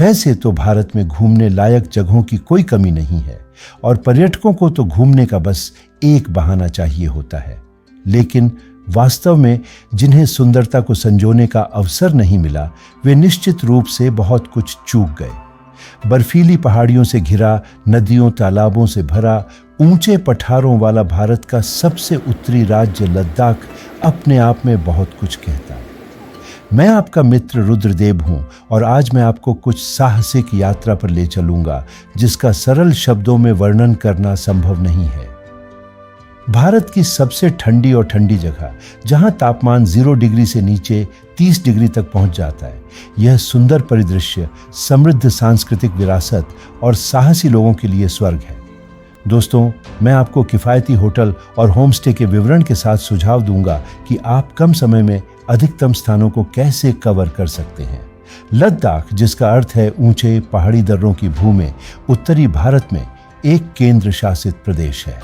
वैसे तो भारत में घूमने लायक जगहों की कोई कमी नहीं है और पर्यटकों को तो घूमने का बस एक बहाना चाहिए होता है, लेकिन वास्तव में जिन्हें सुंदरता को संजोने का अवसर नहीं मिला वे निश्चित रूप से बहुत कुछ चूक गए। बर्फीली पहाड़ियों से घिरा, नदियों तालाबों से भरा, ऊंचे पठारों वाला भारत का सबसे उत्तरी राज्य लद्दाख अपने आप में बहुत कुछ कहता है। मैं आपका मित्र रुद्रदेव हूं और आज मैं आपको कुछ साहसिक यात्रा पर ले चलूंगा जिसका सरल शब्दों में वर्णन करना संभव नहीं है। भारत की सबसे ठंडी और ठंडी जगह जहां तापमान 0 डिग्री से नीचे 30 डिग्री तक पहुंच जाता है। यह सुंदर परिदृश्य, समृद्ध सांस्कृतिक विरासत और साहसी लोगों के लिए स्वर्ग है। दोस्तों, मैं आपको किफ़ायती होटल और होमस्टे के विवरण के साथ सुझाव दूंगा कि आप कम समय में अधिकतम स्थानों को कैसे कवर कर सकते हैं। लद्दाख, जिसका अर्थ है ऊंचे पहाड़ी दर्रों की भूमि, उत्तरी भारत में एक केंद्र शासित प्रदेश है।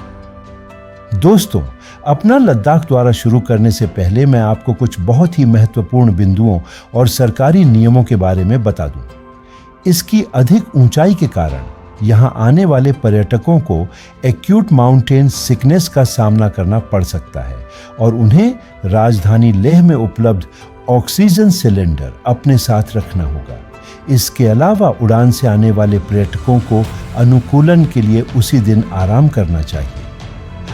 दोस्तों, अपना लद्दाख द्वारा शुरू करने से पहले मैं आपको कुछ बहुत ही महत्वपूर्ण बिंदुओं और सरकारी नियमों के बारे में बता दूं। इसकी अधिक ऊंचाई के कारण यहां आने वाले पर्यटकों को एक्यूट माउंटेन सिकनेस का सामना करना पड़ सकता है और उन्हें राजधानी लेह में उपलब्ध ऑक्सीजन सिलेंडर अपने साथ रखना होगा। इसके अलावा उड़ान से आने वाले पर्यटकों को अनुकूलन के लिए उसी दिन आराम करना चाहिए।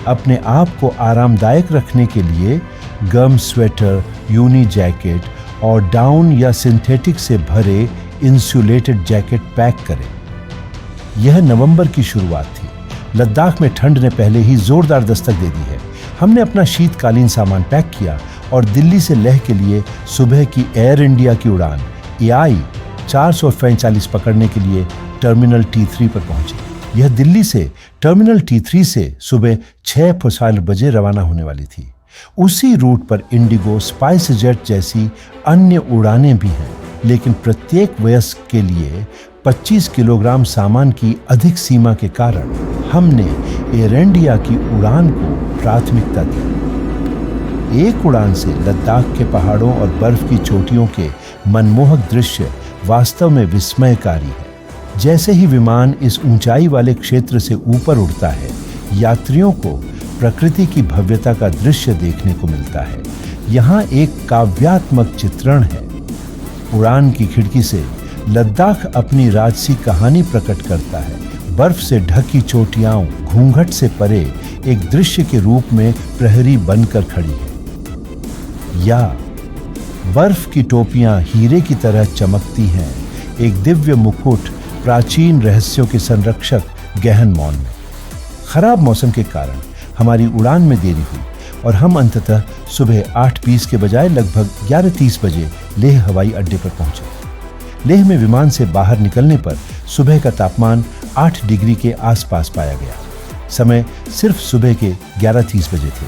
अपने आप को आरामदायक रखने के लिए गर्म स्वेटर, यूनी जैकेट और डाउन या सिंथेटिक से भरे इंसुलेटेड जैकेट पैक करें। यह नवंबर की शुरुआत थी। लद्दाख में ठंड ने पहले ही जोरदार दस्तक दे दी है। हमने अपना शीतकालीन सामान पैक किया और दिल्ली से लेह के लिए सुबह की एयर इंडिया की उड़ान AI 445 पकड़ने के लिए टर्मिनल T3 पर पहुंचे। यह दिल्ली से टर्मिनल T3 से सुबह 6:45 बजे रवाना होने वाली थी। उसी रूट पर इंडिगो, स्पाइस जेट जैसी अन्य उड़ानें भी हैं, लेकिन प्रत्येक वयस्क के लिए 25 किलोग्राम सामान की अधिक सीमा के कारण हमने एयर इंडिया की उड़ान को प्राथमिकता दी। एक उड़ान से लद्दाख के पहाड़ों और बर्फ की चोटियों के मनमोहक दृश्य वास्तव में विस्मयकारी है। जैसे ही विमान इस ऊंचाई वाले क्षेत्र से ऊपर उड़ता है, यात्रियों को प्रकृति की भव्यता का दृश्य देखने को मिलता है। यहाँ एक काव्यात्मक चित्रण है। उड़ान की खिड़की से लद्दाख अपनी राजसी कहानी प्रकट करता है। बर्फ से ढकी चोटियां घूंघट से परे एक दृश्य के रूप में प्रहरी बनकर खड़ी है, या बर्फ की टोपियां हीरे की तरह चमकती हैं, एक दिव्य मुकुट प्राचीन रहस्यों के संरक्षक गहन मौन में। खराब मौसम के कारण हमारी उड़ान में देरी हुई और हम अंततः सुबह 8:20 के बजाय लगभग 11:30 बजे लेह हवाई अड्डे पर पहुंचे। लेह में विमान से बाहर निकलने पर सुबह का तापमान 8 डिग्री के आसपास पाया गया। समय सिर्फ सुबह के 11:30 बजे थे।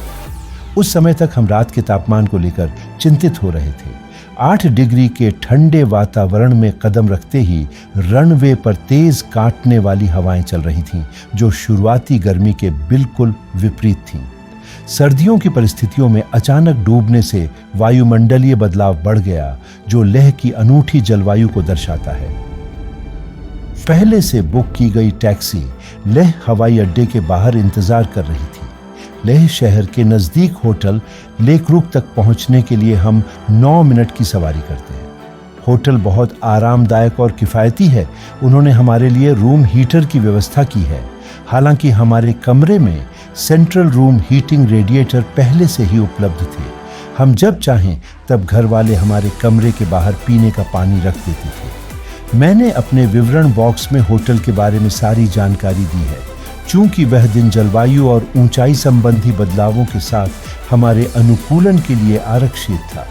उस समय तक हम रात के तापमान को लेकर चिंतित हो रहे थे। 8 डिग्री के ठंडे वातावरण में कदम रखते ही रनवे पर तेज काटने वाली हवाएं चल रही थीं, जो शुरुआती गर्मी के बिल्कुल विपरीत थीं। सर्दियों की परिस्थितियों में अचानक डूबने से वायुमंडलीय बदलाव बढ़ गया, जो लेह की अनूठी जलवायु को दर्शाता है। पहले से बुक की गई टैक्सी लेह हवाई अड्डे के बाहर इंतजार कर रही थी। लेह शहर के नजदीक होटल लेकरुक तक पहुंचने के लिए हम 9 मिनट की सवारी करते हैं। होटल बहुत आरामदायक और किफ़ायती है। उन्होंने हमारे लिए रूम हीटर की व्यवस्था की है। हालांकि हमारे कमरे में सेंट्रल रूम हीटिंग रेडिएटर पहले से ही उपलब्ध थे। हम जब चाहें तब घर वाले हमारे कमरे के बाहर पीने का पानी रख देते थे। मैंने अपने विवरण बॉक्स में होटल के बारे में सारी जानकारी दी है, चूंकि वह दिन जलवायु और ऊंचाई संबंधी बदलावों के साथ हमारे अनुकूलन के लिए आरक्षित था।